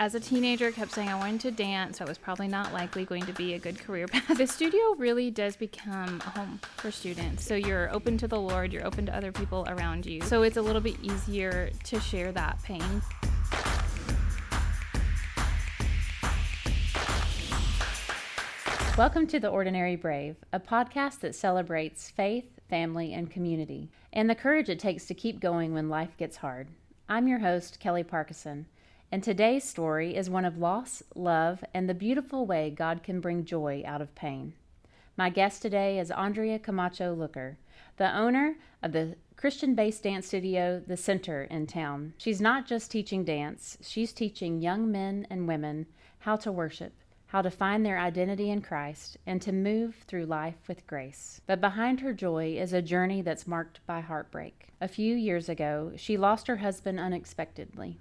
as a teenager, I kept saying I wanted to dance, so it was probably not likely going to be a good career path. The studio really does become a home for students. So you're open to the Lord, you're open to other people around you. So it's a little bit easier to share that pain. Welcome to The Ordinary Brave, a podcast that celebrates faith, family, and community, and the courage it takes to keep going when life gets hard. I'm your host, Kelly Parkinson, and today's story is one of loss, love, and the beautiful way God can bring joy out of pain. My guest today is Andrea Camacho Looker, the owner of the Christian-based dance studio, The Center, in town. She's not just teaching dance, she's teaching young men and women how to worship, how to find their identity in Christ, and to move through life with grace. But behind her joy is a journey that's marked by heartbreak. A few years ago, she lost her husband unexpectedly.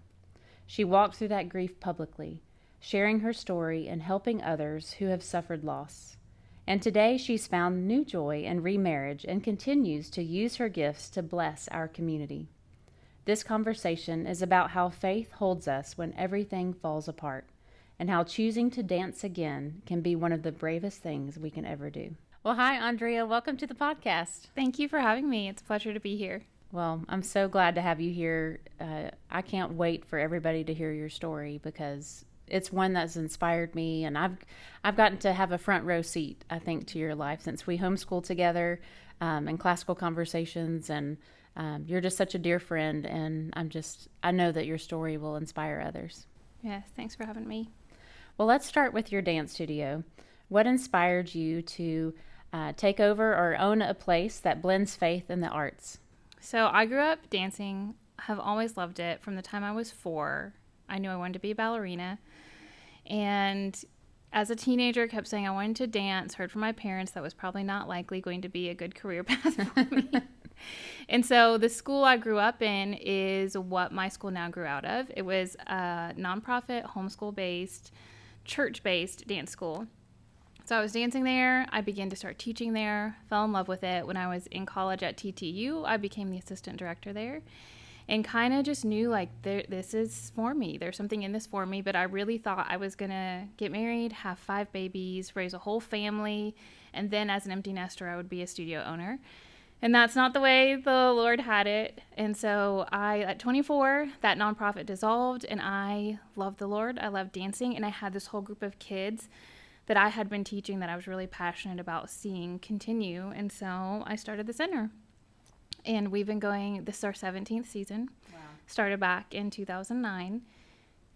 She walked through that grief publicly, sharing her story and helping others who have suffered loss. And today she's found new joy in remarriage and continues to use her gifts to bless our community. This conversation is about how faith holds us when everything falls apart, and how choosing to dance again can be one of the bravest things we can ever do. Well, hi, Andrea. Welcome to the podcast. Thank you for having me. It's a pleasure to be here. Well, I'm so glad to have you here. I can't wait for everybody to hear your story because it's one that's inspired me, and I've gotten to have a front row seat, I think, to your life since we homeschooled together in classical conversations, and you're just such a dear friend, and I know that your story will inspire others. Yes, thanks for having me. Well, let's start with your dance studio. What inspired you to take over or own a place that blends faith and the arts? So I grew up dancing, have always loved it. From the time I was 4, I knew I wanted to be a ballerina. And as a teenager, I kept saying I wanted to dance, heard from my parents that was probably not likely going to be a good career path for me. And so the school I grew up in is what my school now grew out of. It was a nonprofit, homeschool-based, church-based dance school. So I was dancing there. I began to start teaching there, fell in love with it. When I was in college at TTU, I became the assistant director there and kind of just knew like this is for me. There's something in this for me, but I really thought I was going to get married, have 5 babies, raise a whole family, and then as an empty nester, I would be a studio owner. And that's not the way the Lord had it. And so at 24, that nonprofit dissolved, and I loved the Lord. I loved dancing, and I had this whole group of kids that I had been teaching that I was really passionate about seeing continue. And so I started the center. And we've been going, this is our 17th season. Wow. Started back in 2009.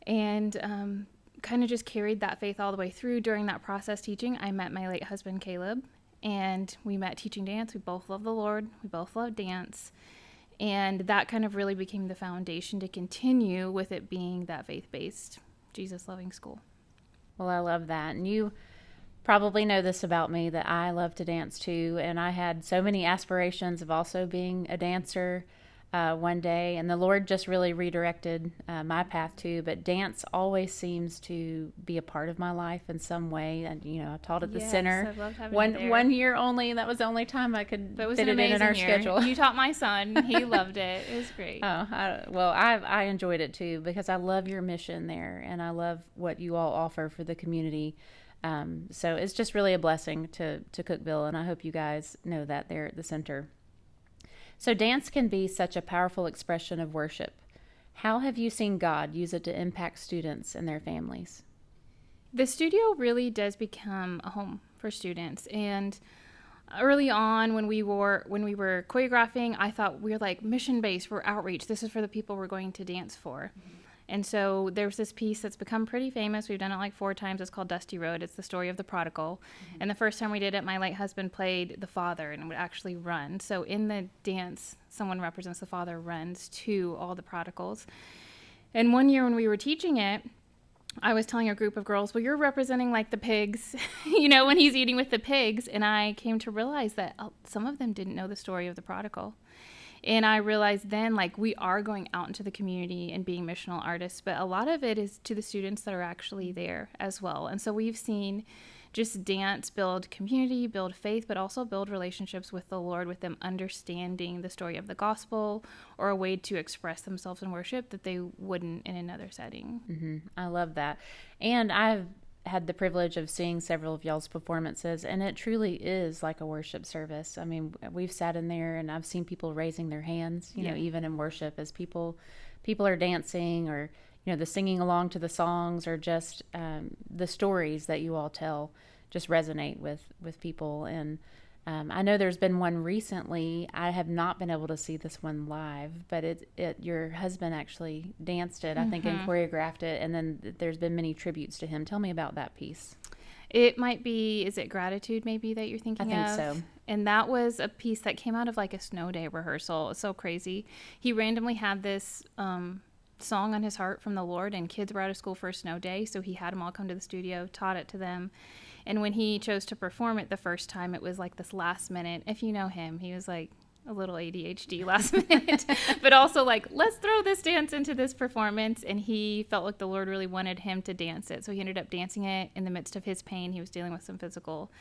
And kind of just carried that faith all the way through. During that process teaching, I met my late husband, Caleb. And we met teaching dance. We both love the Lord. We both love dance. And that kind of really became the foundation to continue with it being that faith-based, Jesus-loving school. Well, I love that. And you probably know this about me, that I love to dance too. And I had so many aspirations of also being a dancer one day. And the Lord just really redirected my path too. But dance always seems to be a part of my life in some way. And, I taught at the center. I've loved having you there. One year only. That was the only time I could fit it in our schedule. You taught my son. He loved it. It was great. I enjoyed it too, because I love your mission there. And I love what you all offer for the community. So it's just really a blessing to Cookeville. And I hope you guys know that there at the center. So dance can be such a powerful expression of worship. How have you seen God use it to impact students and their families? The studio really does become a home for students. And early on when we were choreographing, I thought we're like mission-based, we're outreach. This is for the people we're going to dance for. Mm-hmm. And so there's this piece that's become pretty famous. We've done it like 4 times. It's called Dusty Road. It's the story of the prodigal. Mm-hmm. And the first time we did it, my late husband played the father and would actually run. So in the dance, someone represents the father, runs to all the prodigals. And one year when we were teaching it, I was telling a group of girls, well, you're representing like the pigs, when he's eating with the pigs. And I came to realize that some of them didn't know the story of the prodigal. And I realized then, like, we are going out into the community and being missional artists, but a lot of it is to the students that are actually there as well. And so we've seen just dance build community, build faith, but also build relationships with the Lord, with them understanding the story of the gospel or a way to express themselves in worship that they wouldn't in another setting. Mm-hmm. I love that. And I've had the privilege of seeing several of y'all's performances, and it truly is like a worship service. I mean, we've sat in there and I've seen people raising their hands, you know, even in worship, as people are dancing, or the singing along to the songs, or just the stories that you all tell just resonate with people. And I know there's been one recently. I have not been able to see this one live, but your husband actually danced it, I think, and choreographed it. And then there's been many tributes to him. Tell me about that piece. It might be, is it Gratitude maybe that you're thinking of? I think so. And that was a piece that came out of like a snow day rehearsal. It's so crazy. He randomly had this song on his heart from the Lord, and kids were out of school for a snow day. So he had them all come to the studio, taught it to them. And when he chose to perform it the first time, it was like this last minute. If you know him, he was like a little ADHD last minute, but also like, let's throw this dance into this performance. And he felt like the Lord really wanted him to dance it. So he ended up dancing it in the midst of his pain. He was dealing with some physical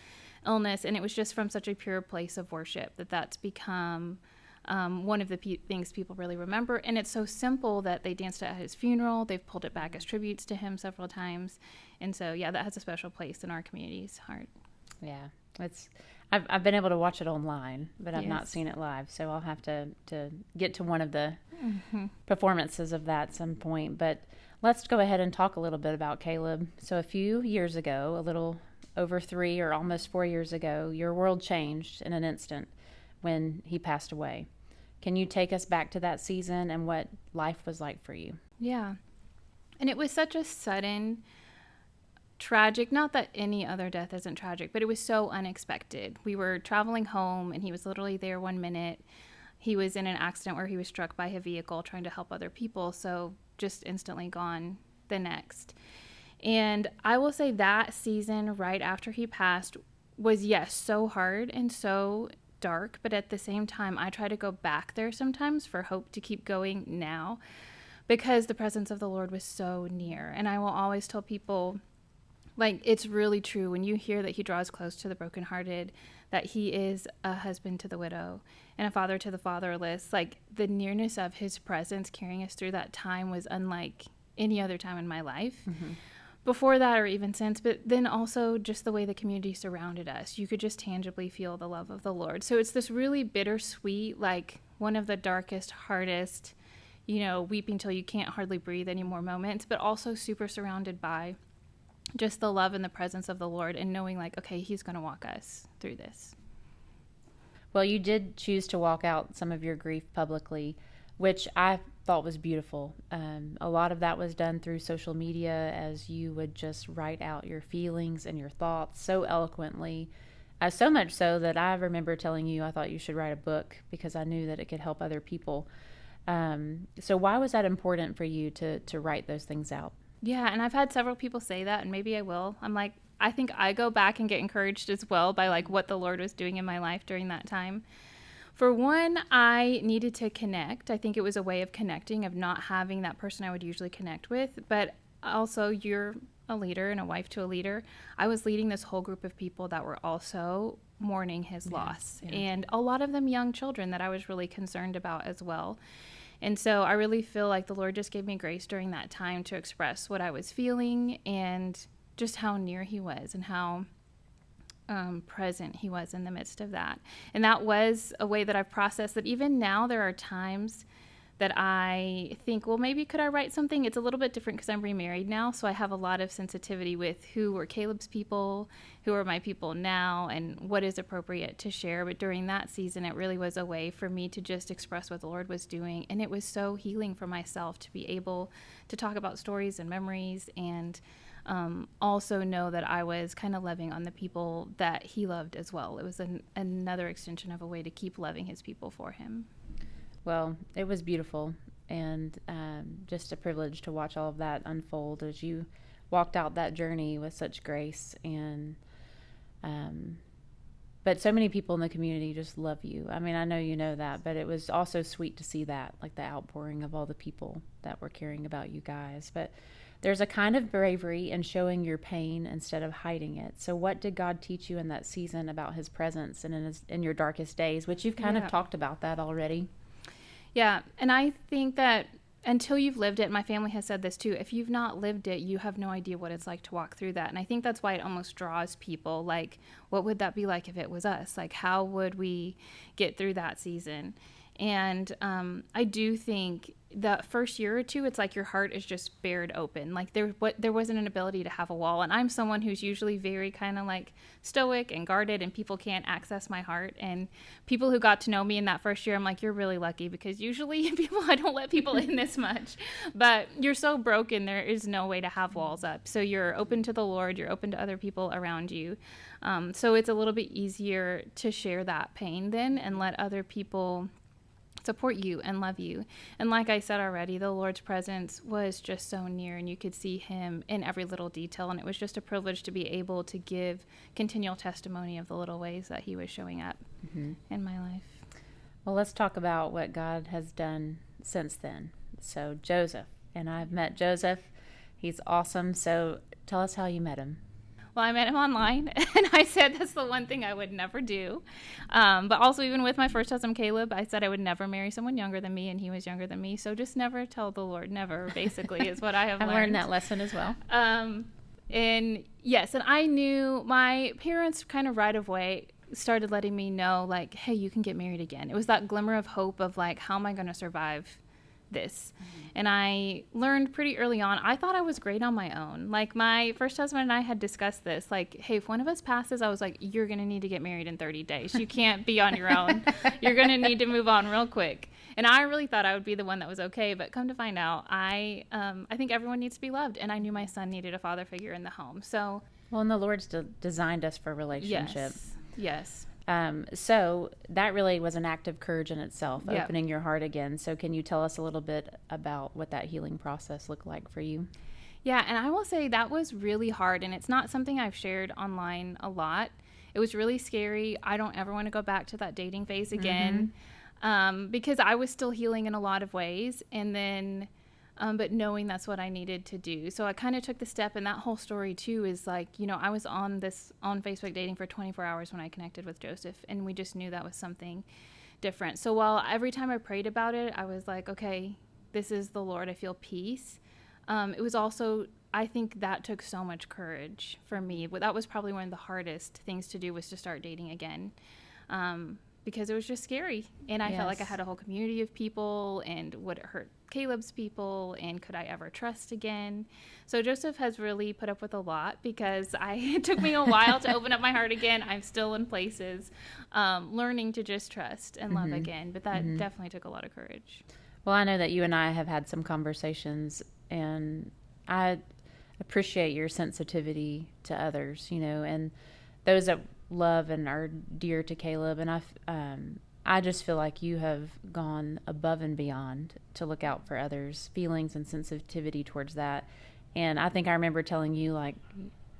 illness. And it was just from such a pure place of worship that's become one of the things people really remember. And it's so simple that they danced it at his funeral. They've pulled it back as tributes to him several times. And so, yeah, that has a special place in our community's heart. Yeah, I've been able to watch it online, but I've not seen it live. So I'll have to get to one of the performances of that at some point. But let's go ahead and talk a little bit about Caleb. So a few years ago, a little over 3 or almost 4 years ago, your world changed in an instant when he passed away. Can you take us back to that season and what life was like for you? Yeah. And it was such a sudden, tragic, not that any other death isn't tragic, but it was so unexpected. We were traveling home and he was literally there 1 minute. He was in an accident where he was struck by a vehicle trying to help other people. So just instantly gone the next. And I will say that season right after he passed was, yes, so hard and so dark, but at the same time, I try to go back there sometimes for hope to keep going now, because the presence of the Lord was so near. And I will always tell people, like, it's really true when you hear that he draws close to the brokenhearted, that he is a husband to the widow and a father to the fatherless. Like, the nearness of his presence carrying us through that time was unlike any other time in my life. Before that or even since, but then also just the way the community surrounded us. You could just tangibly feel the love of the Lord. So it's this really bittersweet, like one of the darkest, hardest, weeping till you can't hardly breathe anymore moments, but also super surrounded by just the love and the presence of the Lord, and knowing like, okay, he's going to walk us through this. Well, you did choose to walk out some of your grief publicly, which I thought was beautiful. A lot of that was done through social media, as you would just write out your feelings and your thoughts so eloquently, so much so that I remember telling you I thought you should write a book because I knew that it could help other people. So why was that important for you to write those things out? Yeah, and I've had several people say that, and maybe I will. I'm like, I think I go back and get encouraged as well by like what the Lord was doing in my life during that time. For one, I needed to connect. I think it was a way of connecting, of not having that person I would usually connect with. But also, you're a leader and a wife to a leader. I was leading this whole group of people that were also mourning his loss. Yeah. And a lot of them young children that I was really concerned about as well. And so I really feel like the Lord just gave me grace during that time to express what I was feeling and just how near he was and how present he was in the midst of that. And that was a way that I've processed that. Even now there are times that I think, well, maybe could I write something? It's a little bit different because I'm remarried now, so I have a lot of sensitivity with who were Caleb's people, who are my people now, and what is appropriate to share. But during that season, it really was a way for me to just express what the Lord was doing, and it was so healing for myself to be able to talk about stories and memories, and also know that I was kind of loving on the people that he loved as well. It was another extension of a way to keep loving his people for him. Well, it was beautiful, and just a privilege to watch all of that unfold as you walked out that journey with such grace. And but but so many people in the community just love you. I mean, I know you know that, but it was also sweet to see that, like the outpouring of all the people that were caring about you guys. But there's a kind of bravery in showing your pain instead of hiding it. So what did God teach you in that season about his presence and in your darkest days, which you've kind of talked about that already? Yeah, and I think that until you've lived it, my family has said this too, if you've not lived it, you have no idea what it's like to walk through that. And I think that's why it almost draws people. Like, what would that be like if it was us? Like, how would we get through that season? And I do think the first year or two, it's like your heart is just bared open. Like there wasn't an ability to have a wall. And I'm someone who's usually very kind of like stoic and guarded, and people can't access my heart. And people who got to know me in that first year, I'm like, you're really lucky, because usually I don't let people in this much. But you're so broken, there is no way to have walls up. So you're open to the Lord, you're open to other people around you. So it's a little bit easier to share that pain then and let other people support you and love you. And like I said already, the Lord's presence was just so near, and you could see him in every little detail. And it was just a privilege to be able to give continual testimony of the little ways that he was showing up in my life. Well, let's talk about what God has done since then. So Joseph, and I've met Joseph. He's awesome. So tell us how you met him. Well, I met him online, and I said that's the one thing I would never do. But also, even with my first husband, Caleb, I said I would never marry someone younger than me, and he was younger than me. So just never tell the Lord never, basically, is what I have learned. I've learned that lesson as well. And yes, and I knew my parents kind of right away started letting me know, like, hey, you can get married again. It was that glimmer of hope of, like, how am I going to survive this? And I learned pretty early on, I thought I was great on my own. Like, my first husband and I had discussed this, like, hey, if one of us passes, I was like, you're going to need to get married in 30 days. You can't be on your own. You're going to need to move on real quick. And I really thought I would be the one that was okay, but come to find out, I think everyone needs to be loved, and I knew my son needed a father figure in the home. So, well, and the Lord's designed us for relationship. Yes. So that really was an act of courage in itself, opening your heart again. So can you tell us a little bit about what that healing process looked like for you? Yeah, and I will say that was really hard, and it's not something I've shared online a lot. It was really scary. I don't ever want to go back to that dating phase again, because I was still healing in a lot of ways, and then but knowing that's what I needed to do. So I kind of took the step, and that whole story too is like, you know, I was on Facebook dating for 24 hours when I connected with Joseph, and we just knew that was something different. So while every time I prayed about it, I was like, okay, this is the Lord, I feel peace. It was also, I think that took so much courage for me. But that was probably one of the hardest things to do, was to start dating again. Because it was just scary, and I felt like I had a whole community of people, and would it hurt Caleb's people, and could I ever trust again? So Joseph has really put up with a lot, because it took me a while to open up my heart again. I'm still in places learning to just trust and love again, but that definitely took a lot of courage. Well, I know that you and I have had some conversations, and I appreciate your sensitivity to others, you know, and those that love and are dear to Caleb. And I just feel like you have gone above and beyond to look out for others' feelings and sensitivity towards that. And I think I remember telling you, like,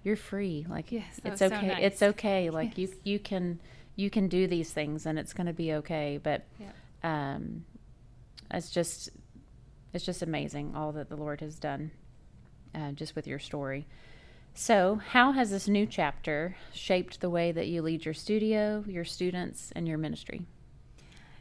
you're free. Like, yes, it's okay. So nice. It's okay. Like, yes. you can do these things, and it's going to be okay. But it's just amazing all that the Lord has done just with your story. So how has this new chapter shaped the way that you lead your studio, your students, and your ministry?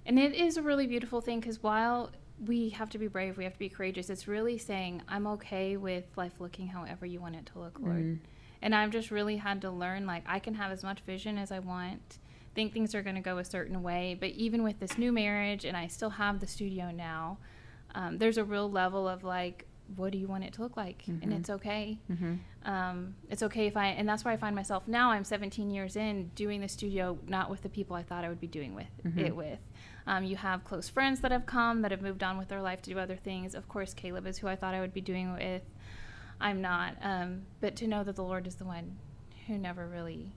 And it is a really beautiful thing, because while we have to be brave, we have to be courageous, it's really saying, I'm okay with life looking however you want it to look, Lord. And I've just really had to learn, like, I can have as much vision as I want, think things are going to go a certain way, but even with this new marriage, and I still have the studio now, there's a real level of, like, what do you want it to look like? And it's okay. It's okay and that's where I find myself now. I'm 17 years in doing the studio, not with the people I thought I would be doing it with. You have close friends that have come, that have moved on with their life to do other things. Of course, Caleb is who I thought I would be doing it with. I'm not. But to know that the Lord is the one who never really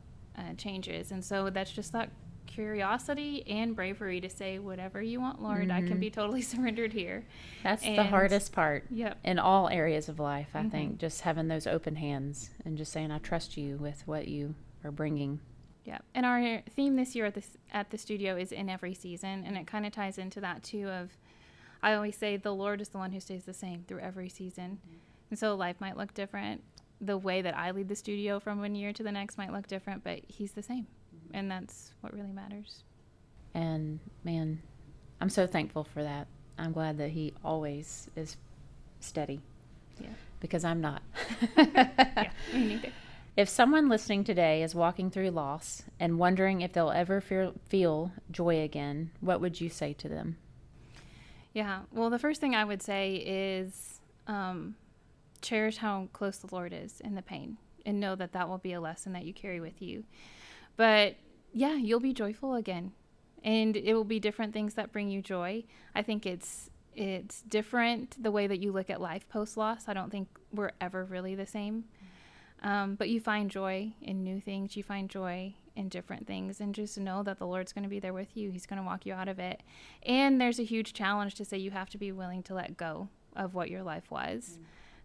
changes. And so that's just that curiosity and bravery to say, whatever you want, Lord, I can be totally surrendered here. That's the hardest part in all areas of life, I think, just having those open hands and just saying, I trust you with what you are bringing. Yeah. And our theme this year at the studio is in every season, and it kind of ties into that too of I always say the Lord is the one who stays the same through every season. And so life might look different. The way that I lead the studio from one year to the next might look different, but he's the same. And that's what really matters. And man, I'm so thankful for that. I'm glad that he always is steady. Yeah. Because I'm not. Yeah, me neither. If someone listening today is walking through loss and wondering if they'll ever feel joy again, what would you say to them? Yeah. Well, the first thing I would say is cherish how close the Lord is in the pain and know that that will be a lesson that you carry with you. But yeah, you'll be joyful again, and it will be different things that bring you joy. I think it's different the way that you look at life post loss. I don't think we're ever really the same. But you find joy in new things. You find joy in different things, and just know that the Lord's going to be there with you. He's going to walk you out of it. And there's a huge challenge to say you have to be willing to let go of what your life was.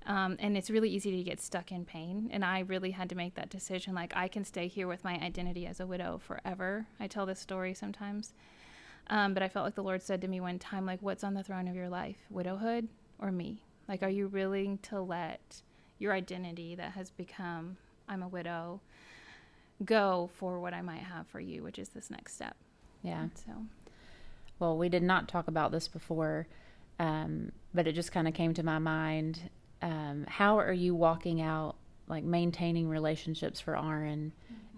And it's really easy to get stuck in pain. And I really had to make that decision. Like, I can stay here with my identity as a widow forever. I tell this story sometimes. But I felt like the Lord said to me one time, like, what's on the throne of your life? Widowhood or me? Like, are you willing to let your identity that has become, I'm a widow, go for what I might have for you, which is this next step? Yeah. So, Well, we did not talk about this before, but it just kind of came to my mind. How are you walking out, like maintaining relationships for Aaron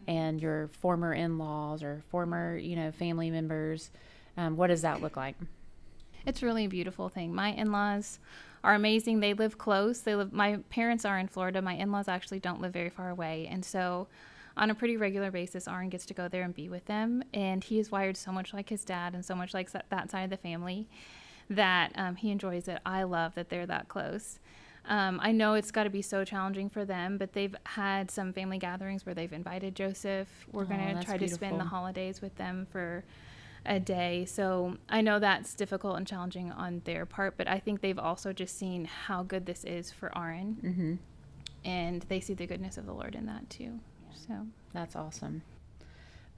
and your former in-laws or former, family members? What does that look like? it's really a beautiful thing. My in-laws are amazing. They live close. My parents are in Florida. My in-laws actually don't live very far away. And so on a pretty regular basis, Aaron gets to go there and be with them. And he is wired so much like his dad and so much like that side of the family that he enjoys it. I love that they're that close. I know it's got to be so challenging for them, but they've had some family gatherings where they've invited Joseph. We're going to try to spend the holidays with them for a day. So I know that's difficult and challenging on their part, but I think they've also just seen how good this is for Aaron. Mm-hmm. And they see the goodness of the Lord in that too. So that's awesome.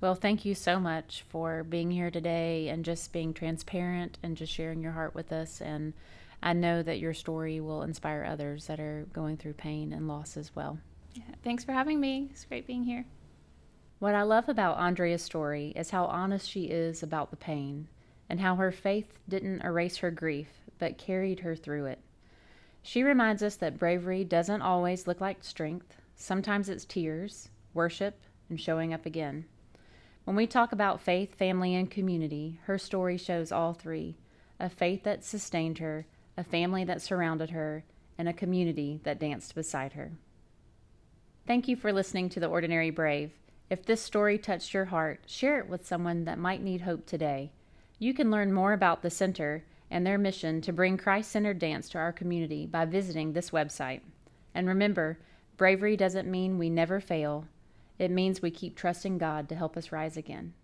Well, thank you so much for being here today and just being transparent and just sharing your heart with us. And I know that your story will inspire others that are going through pain and loss as well. Yeah, thanks for having me. It's great being here. What I love about Andrea's story is how honest she is about the pain and how her faith didn't erase her grief, but carried her through it. She reminds us that bravery doesn't always look like strength. Sometimes it's tears, worship, and showing up again. When we talk about faith, family, and community, her story shows all three: a faith that sustained her, a family that surrounded her, and a community that danced beside her. Thank you for listening to The Ordinary Brave. If this story touched your heart, share it with someone that might need hope today. You can learn more about the center and their mission to bring Christ-centered dance to our community by visiting this website. And remember, bravery doesn't mean we never fail. It means we keep trusting God to help us rise again.